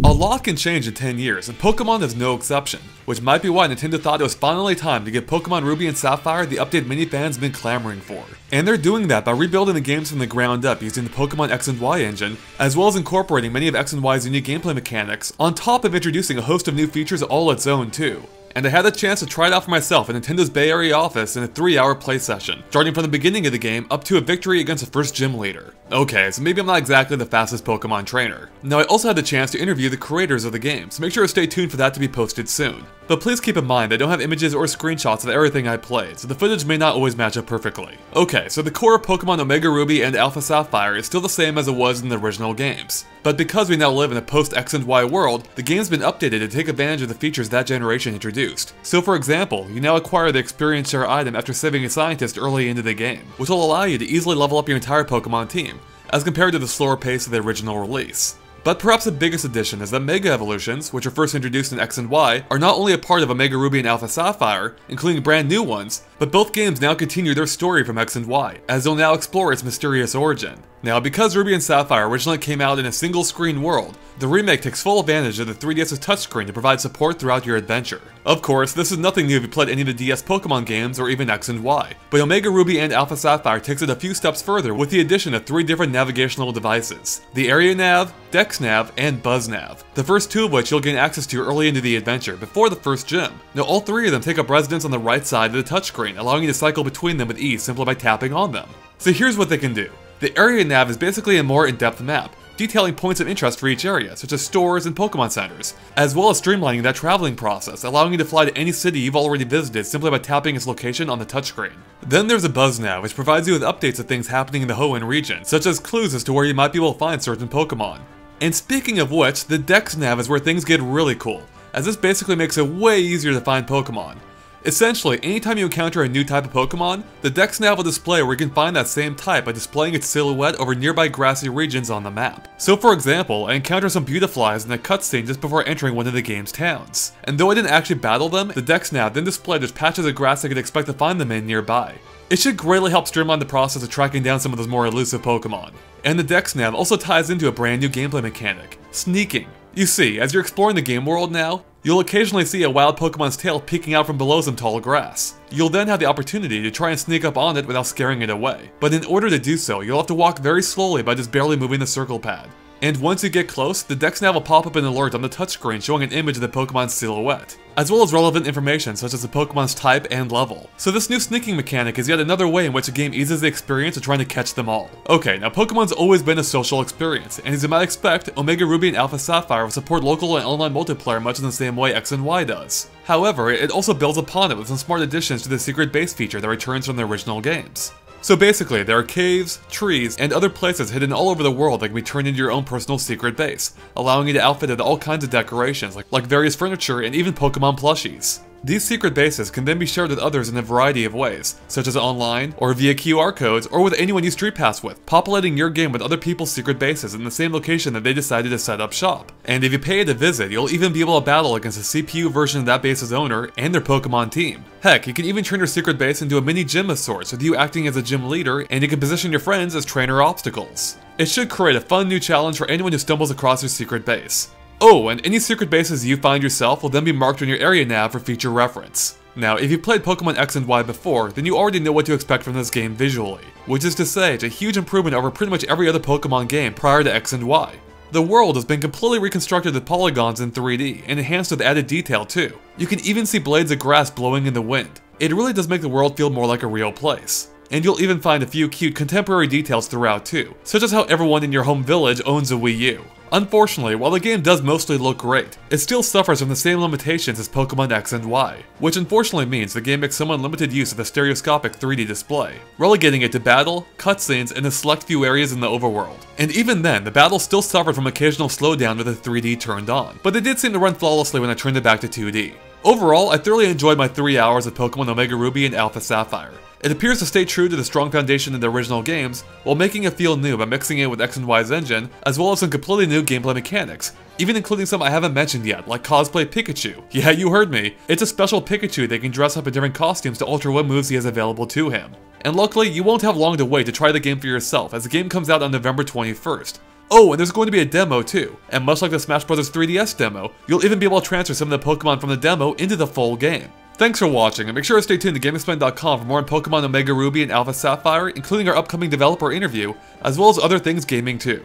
A lot can change in 10 years, and Pokemon is no exception, which might be why Nintendo thought it was finally time to give Pokemon Ruby and Sapphire the update many fans have been clamoring for. And they're doing that by rebuilding the games from the ground up using the Pokemon X and Y engine, as well as incorporating many of X and Y's unique gameplay mechanics, on top of introducing a host of new features all its own too. And I had the chance to try it out for myself in Nintendo's Bay Area office in a 3-hour play session, starting from the beginning of the game up to a victory against the first gym leader. Okay, so maybe I'm not exactly the fastest Pokemon trainer. Now I also had the chance to interview the creators of the game, so make sure to stay tuned for that to be posted soon. But please keep in mind I don't have images or screenshots of everything I played, so the footage may not always match up perfectly. Okay, so the core of Pokemon Omega Ruby and Alpha Sapphire is still the same as it was in the original games. But because we now live in a post-X and Y world, the game's been updated to take advantage of the features that generation introduced. So for example, you now acquire the Experience Share item after saving a scientist early into the game, which will allow you to easily level up your entire Pokemon team, as compared to the slower pace of the original release. But perhaps the biggest addition is that Mega Evolutions, which were first introduced in X and Y, are not only a part of Omega Ruby and Alpha Sapphire, including brand new ones, but both games now continue their story from X and Y, as they'll now explore its mysterious origin. Now, because Ruby and Sapphire originally came out in a single-screen world, the remake takes full advantage of the 3DS's touchscreen to provide support throughout your adventure. Of course, this is nothing new if you played any of the DS Pokemon games or even X and Y, but Omega Ruby and Alpha Sapphire takes it a few steps further with the addition of 3 different navigational devices: the Area Nav, Dexnav, and Buzznav, the first 2 of which you'll gain access to early into the adventure, before the first gym. Now all 3 of them take up residence on the right side of the touchscreen, allowing you to cycle between them with ease simply by tapping on them. So here's what they can do. The Area Nav is basically a more in-depth map, detailing points of interest for each area, such as stores and Pokemon centers, as well as streamlining that traveling process, allowing you to fly to any city you've already visited simply by tapping its location on the touchscreen. Then there's a Buzznav, which provides you with updates of things happening in the Hoenn region, such as clues as to where you might be able to find certain Pokemon. And speaking of which, the Dexnav is where things get really cool, as this basically makes it way easier to find Pokemon. Essentially, anytime you encounter a new type of Pokemon, the Dexnav will display where you can find that same type by displaying its silhouette over nearby grassy regions on the map. So for example, I encountered some Beautiflies in a cutscene just before entering one of the game's towns. And though I didn't actually battle them, the Dexnav then displayed there's patches of grass I could expect to find them in nearby. It should greatly help streamline the process of tracking down some of those more elusive Pokemon. And the Dexnav also ties into a brand new gameplay mechanic: sneaking. You see, as you're exploring the game world now, you'll occasionally see a wild Pokemon's tail peeking out from below some tall grass. You'll then have the opportunity to try and sneak up on it without scaring it away. But in order to do so, you'll have to walk very slowly by just barely moving the circle pad. And once you get close, the Dexnav will pop up an alert on the touchscreen showing an image of the Pokemon's silhouette, as well as relevant information such as the Pokemon's type and level. So this new sneaking mechanic is yet another way in which the game eases the experience of trying to catch them all. Okay, now Pokemon's always been a social experience, and as you might expect, Omega Ruby and Alpha Sapphire will support local and online multiplayer much in the same way X and Y does. However, it also builds upon it with some smart additions to the secret base feature that returns from the original games. So basically, there are caves, trees, and other places hidden all over the world that can be turned into your own personal secret base, allowing you to outfit it with all kinds of decorations, like various furniture and even Pokemon plushies. These secret bases can then be shared with others in a variety of ways, such as online, or via QR codes, or with anyone you street pass with, populating your game with other people's secret bases in the same location that they decided to set up shop. And if you pay it a visit, you'll even be able to battle against a CPU version of that base's owner and their Pokemon team. Heck, you can even turn your secret base into a mini gym of sorts, with you acting as a gym leader, and you can position your friends as trainer obstacles. It should create a fun new challenge for anyone who stumbles across your secret base. Oh, and any secret bases you find yourself will then be marked on your Area Nav for future reference. Now, if you've played Pokemon X and Y before, then you already know what to expect from this game visually, which is to say, it's a huge improvement over pretty much every other Pokemon game prior to X and Y. The world has been completely reconstructed with polygons in 3D, and enhanced with added detail too. You can even see blades of grass blowing in the wind. It really does make the world feel more like a real place. And you'll even find a few cute contemporary details throughout too, such as how everyone in your home village owns a Wii U. Unfortunately, while the game does mostly look great, it still suffers from the same limitations as Pokemon X and Y, which unfortunately means the game makes somewhat limited use of the stereoscopic 3D display, relegating it to battle, cutscenes, and a select few areas in the overworld. And even then, the battle still suffered from occasional slowdown with the 3D turned on, but it did seem to run flawlessly when I turned it back to 2D. Overall, I thoroughly enjoyed my 3 hours of Pokemon Omega Ruby and Alpha Sapphire. It appears to stay true to the strong foundation in the original games, while making it feel new by mixing it with X and Y's engine, as well as some completely new gameplay mechanics, even including some I haven't mentioned yet, like Cosplay Pikachu. Yeah, you heard me. It's a special Pikachu that can dress up in different costumes to alter what moves he has available to him. And luckily, you won't have long to wait to try the game for yourself, as the game comes out on November 21st. Oh, and there's going to be a demo too, and much like the Smash Bros. 3DS demo, you'll even be able to transfer some of the Pokemon from the demo into the full game. Thanks for watching, and make sure to stay tuned to GameXplain.com for more on Pokemon Omega Ruby and Alpha Sapphire, including our upcoming developer interview, as well as other things gaming too.